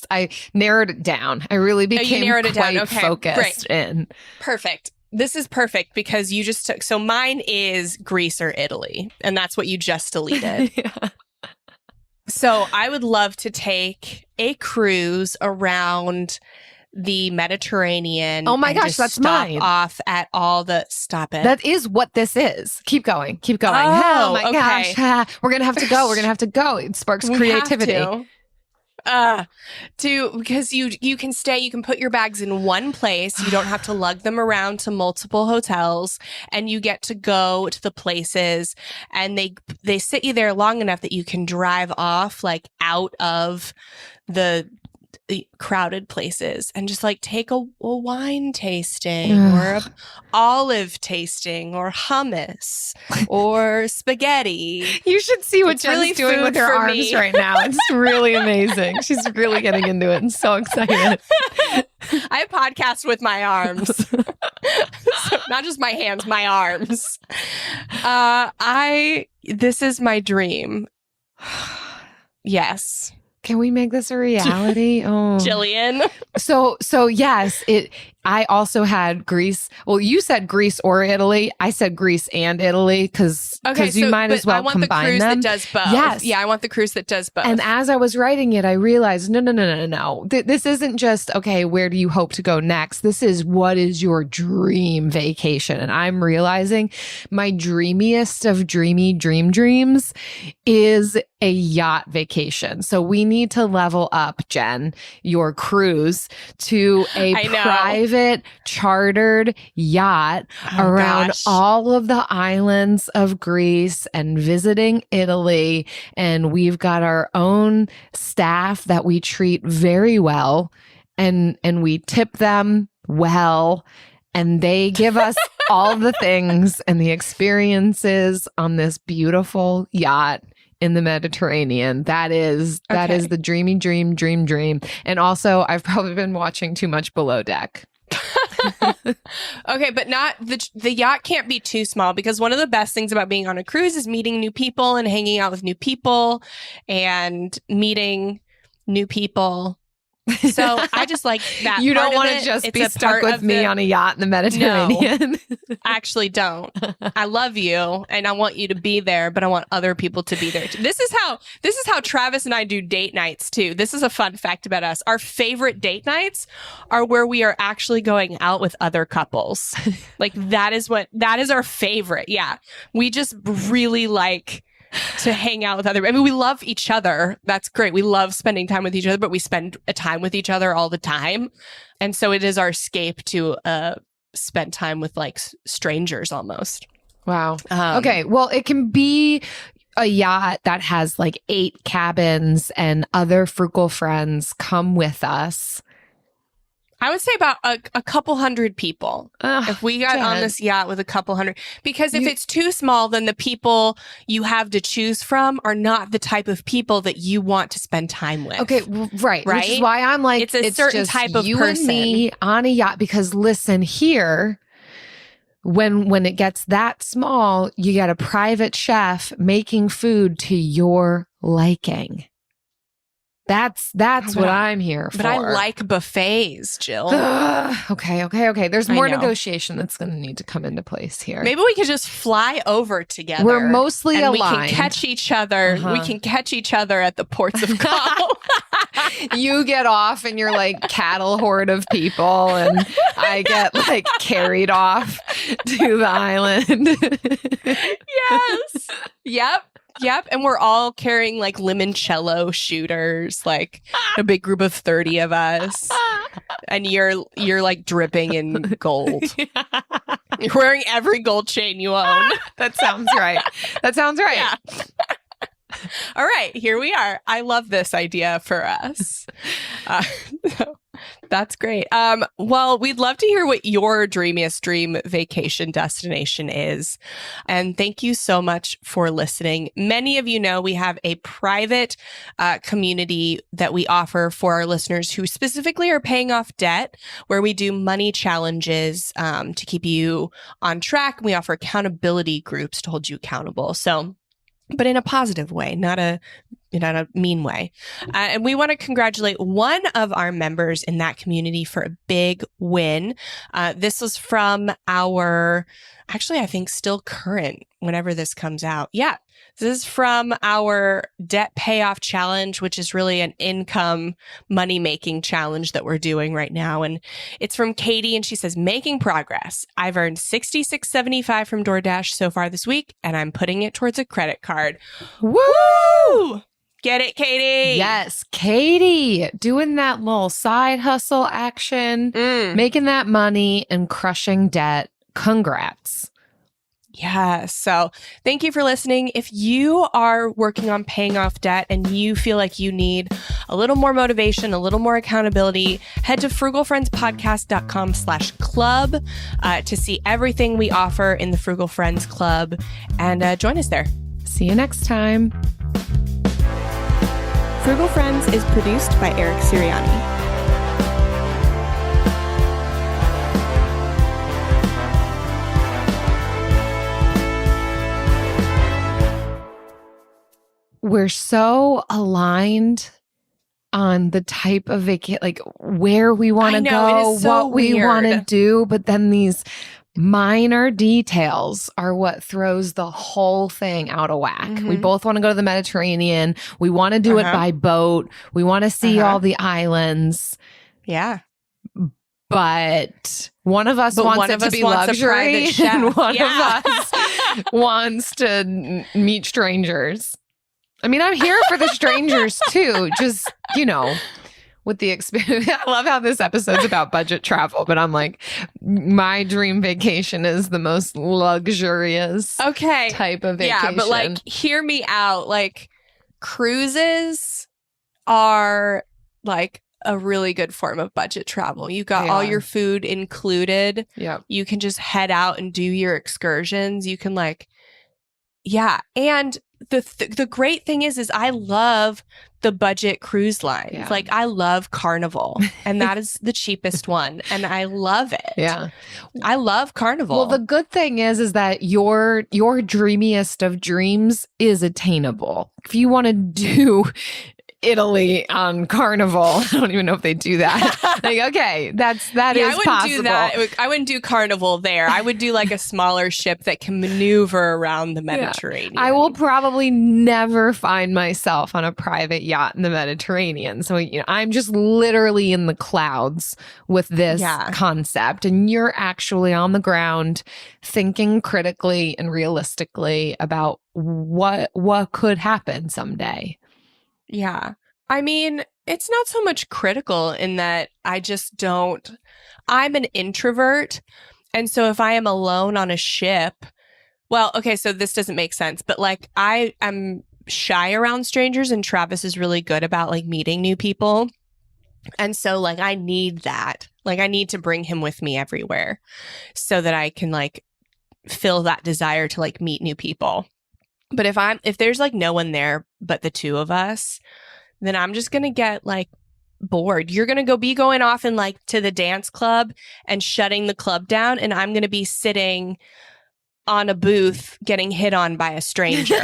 Speaker 6: I narrowed it down. I really became quite
Speaker 4: Okay,
Speaker 6: focused in.
Speaker 4: Perfect. This is perfect because you just took. So mine is Greece or Italy, and that's what you just deleted.
Speaker 6: Yeah.
Speaker 4: So I would love to take a cruise around the Mediterranean.
Speaker 6: Oh my gosh, that's mine.
Speaker 4: Off at all the stop it.
Speaker 6: That is what this is. Keep going.
Speaker 4: Oh
Speaker 6: my
Speaker 4: okay.
Speaker 6: gosh. We're gonna have to go. It sparks creativity.
Speaker 4: Because you can stay, you can put your bags in one place. You don't have to lug them around to multiple hotels, and you get to go to the places, and they sit you there long enough that you can drive off like out of the crowded places and just like take a wine tasting or a olive tasting or hummus or spaghetti.
Speaker 6: You should see what Jen's really doing with her arms right now. It's really amazing. She's really getting into it and so excited.
Speaker 4: I podcast with my arms. So not just my hands, my arms. This is my dream. Yes.
Speaker 6: Can we make this a reality? Oh,
Speaker 4: Jillian.
Speaker 6: So yes, I also had Greece. Well, you said Greece or Italy. I said Greece and Italy because you might as well combine them. I want the cruise
Speaker 4: that does both.
Speaker 6: Yes.
Speaker 4: Yeah, I want the cruise that does both.
Speaker 6: And as I was writing it, I realized, no. This isn't just, okay, where do you hope to go next? This is, what is your dream vacation? And I'm realizing my dreamiest of dreams is a yacht vacation. So we need to level up, Jen, your cruise to a private chartered yacht around all of the islands of Greece and visiting Italy. And we've got our own staff that we treat very well and we tip them well. And they give us all the things and the experiences on this beautiful yacht in the Mediterranean. That is the dreamy dream. And also, I've probably been watching too much Below Deck.
Speaker 4: Okay, but not the yacht can't be too small, because one of the best things about being on a cruise is meeting new people and hanging out with new people and meeting new people. So I just like that.
Speaker 6: You don't want to just be stuck with me on a yacht in the Mediterranean.
Speaker 4: No, actually don't. I love you and I want you to be there, but I want other people to be there too. This is how Travis and I do date nights too. This is a fun fact about us. Our favorite date nights are where we are actually going out with other couples. Like that is our favorite. Yeah. We just really like to hang out with other. I mean, we love each other. That's great. We love spending time with each other, but we spend a time with each other all the time. And so it is our escape to spend time with like strangers almost.
Speaker 6: Wow. Okay. Well, it can be a yacht that has like 8 cabins and other frugal friends come with us.
Speaker 4: I would say about a couple hundred people. If we got on this yacht with a couple hundred, because if it's too small, then the people you have to choose from are not the type of people that you want to spend time with.
Speaker 6: Okay, right. Which is why I'm like,
Speaker 4: it's a certain
Speaker 6: just
Speaker 4: type of
Speaker 6: you
Speaker 4: person.
Speaker 6: And me on a yacht. Because listen here, when it gets that small, you get a private chef making food to your liking. That's what I'm here for.
Speaker 4: But I like buffets, Jill.
Speaker 6: Okay. There's more negotiation that's going to need to come into place here.
Speaker 4: Maybe we could just fly over together.
Speaker 6: We're mostly aligned.
Speaker 4: We can catch each other. We can catch each other at the ports of call.
Speaker 6: You get off and you're like cattle horde of people, and I get like carried off to the island.
Speaker 4: Yes. Yep. And we're all carrying like limoncello shooters, like a big group of 30 of us. And you're like dripping in gold. You're wearing every gold chain you own.
Speaker 6: That sounds right.
Speaker 4: Yeah. All right, here we are. I love this idea for us. That's great. Well, we'd love to hear what your dreamiest dream vacation destination is. And thank you so much for listening. Many of you know we have a private community that we offer for our listeners who specifically are paying off debt, where we do money challenges to keep you on track. We offer accountability groups to hold you accountable. So, but in a positive way, not a mean way. And we want to congratulate one of our members in that community for a big win. This was from our, actually, I think still current whenever this comes out. Yeah. This is from our debt payoff challenge, which is really an income money-making challenge that we're doing right now. And it's from Katie, and she says, making progress. I've earned $66.75 from DoorDash so far this week, and I'm putting it towards a credit card. Woo! Get it, Katie?
Speaker 6: Yes, Katie, doing that little side hustle action, making that money and crushing debt. Congrats.
Speaker 4: Yeah. So thank you for listening. If you are working on paying off debt and you feel like you need a little more motivation, a little more accountability, head to frugalfriendspodcast.com/club to see everything we offer in the Frugal Friends Club and join us there.
Speaker 6: See you next time.
Speaker 4: Frugal Friends is produced by Eric Siriani.
Speaker 6: We're so aligned on the type of vacation, like where we want to go,
Speaker 4: so
Speaker 6: what we want to do. But then these minor details are what throws the whole thing out of whack.
Speaker 4: Mm-hmm.
Speaker 6: We both want to go to the Mediterranean. We want to do it by boat. We want to see all the islands.
Speaker 4: Yeah.
Speaker 6: But one of us wants it to be luxury and one of us wants to meet strangers. I mean, I'm here for the strangers too. Just, with the experience. I love how this episode's about budget travel, but I'm like, my dream vacation is the most luxurious type of vacation.
Speaker 4: Yeah, but like, hear me out. Like, cruises are like a really good form of budget travel. You got all your food included.
Speaker 6: Yeah.
Speaker 4: You can just head out and do your excursions. You can and the great thing is I love the budget cruise lines.
Speaker 6: Yeah.
Speaker 4: Like, I love Carnival, and that is the cheapest one, and I love it.
Speaker 6: Yeah.
Speaker 4: I love Carnival.
Speaker 6: Well, the good thing is that your dreamiest of dreams is attainable. If you want to do Italy on Carnival, I don't even know if they do that. Like, okay, that is
Speaker 4: I wouldn't
Speaker 6: possible.
Speaker 4: do that. I wouldn't do Carnival there. I would do like a smaller ship that can maneuver around the Mediterranean.
Speaker 6: I will probably never find myself on a private yacht in the Mediterranean. So, I'm just literally in the clouds with this concept. And you're actually on the ground thinking critically and realistically about what could happen someday.
Speaker 4: Yeah. I mean, it's not so much critical in that I'm an introvert. And so if I am alone on a ship, well, okay, so this doesn't make sense, but like I am shy around strangers and Travis is really good about like meeting new people. And so like I need that. Like I need to bring him with me everywhere so that I can like feel that desire to like meet new people. But if there's like no one there but the two of us, then I'm just going to get like bored. You're going to be going off and like to the dance club and shutting the club down. And I'm going to be sitting on a booth getting hit on by a stranger.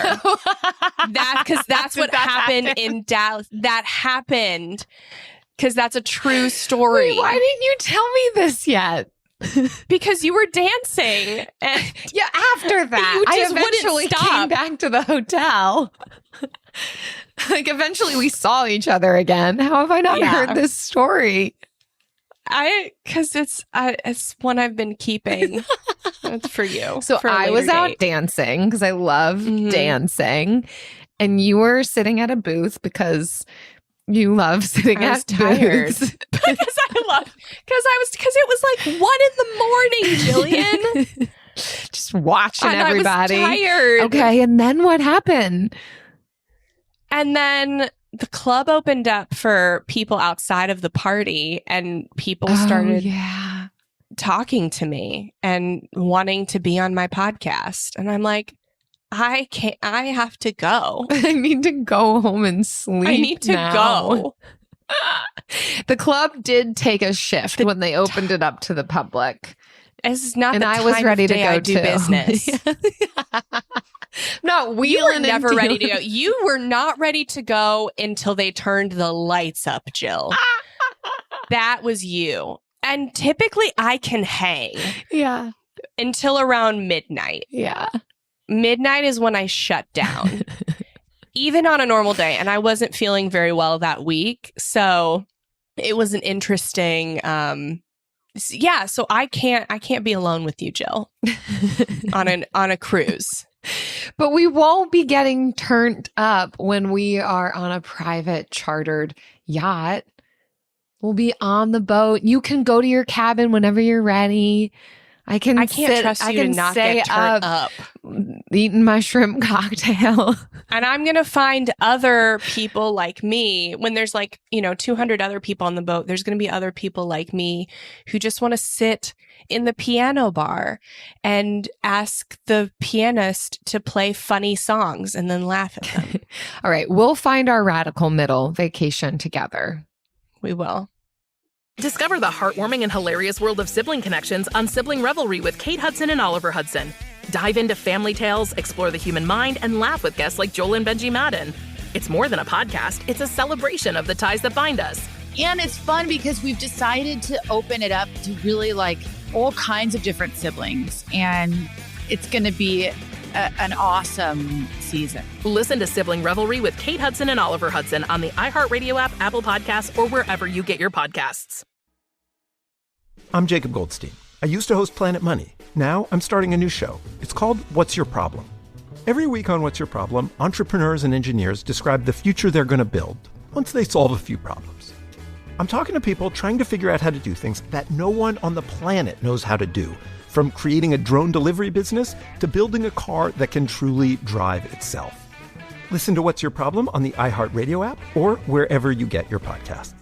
Speaker 4: That's what happened in Dallas. That happened because that's a true story.
Speaker 6: Wait, why didn't you tell me this yet?
Speaker 4: Because you were dancing. And
Speaker 6: after that, I eventually came back to the hotel. Like, eventually we saw each other again. How have I not heard this story?
Speaker 4: Because it's one I've been keeping. It's for you.
Speaker 6: So I was out dancing because I love dancing. And you were sitting at a booth because you love sitting at booths.
Speaker 4: Because it was like 1 a.m, Jillian.
Speaker 6: Just watching everybody.
Speaker 4: I was tired.
Speaker 6: Okay, and then what happened?
Speaker 4: And then the club opened up for people outside of the party, and people started talking to me and wanting to be on my podcast. And I'm like, I have to go.
Speaker 6: I need to go home and sleep.
Speaker 4: I need to go.
Speaker 6: The club did take a shift when they opened it up to the public.
Speaker 4: It's not
Speaker 6: and
Speaker 4: the
Speaker 6: I
Speaker 4: time
Speaker 6: was ready
Speaker 4: of
Speaker 6: to
Speaker 4: day
Speaker 6: go
Speaker 4: I do
Speaker 6: too.
Speaker 4: business.
Speaker 6: No,
Speaker 4: you were never ready to go. You were not ready to go until they turned the lights up, Jill. That was you. And typically I can hang.
Speaker 6: Yeah.
Speaker 4: Until around midnight.
Speaker 6: Yeah.
Speaker 4: Midnight is when I shut down. Even on a normal day. And I wasn't feeling very well that week. So it was an interesting so I can't be alone with you, Jill. on a cruise.
Speaker 6: But we won't be getting turned up when we are on a private chartered yacht. We'll be on the boat. You can go to your cabin whenever you're ready. I can't
Speaker 4: trust you to not get turned up.
Speaker 6: Eating my shrimp cocktail.
Speaker 4: And I'm going to find other people like me. When there's 200 other people on the boat, there's going to be other people like me who just want to sit in the piano bar and ask the pianist to play funny songs and then laugh at them.
Speaker 6: All right. We'll find our radical middle vacation together.
Speaker 4: We will.
Speaker 8: Discover the heartwarming and hilarious world of sibling connections on Sibling Revelry with Kate Hudson and Oliver Hudson. Dive into family tales, explore the human mind, and laugh with guests like Joel and Benji Madden. It's more than a podcast, it's a celebration of the ties that bind us.
Speaker 1: And it's fun because we've decided to open it up to really all kinds of different siblings. And it's going to be an awesome season.
Speaker 8: Listen to Sibling Revelry with Kate Hudson and Oliver Hudson on the iHeartRadio app, Apple Podcasts, or wherever you get your podcasts.
Speaker 3: I'm Jacob Goldstein. I used to host Planet Money. Now I'm starting a new show. It's called What's Your Problem? Every week on What's Your Problem, entrepreneurs and engineers describe the future they're going to build once they solve a few problems. I'm talking to people trying to figure out how to do things that no one on the planet knows how to do, from creating a drone delivery business to building a car that can truly drive itself. Listen to What's Your Problem on the iHeartRadio app or wherever you get your podcasts.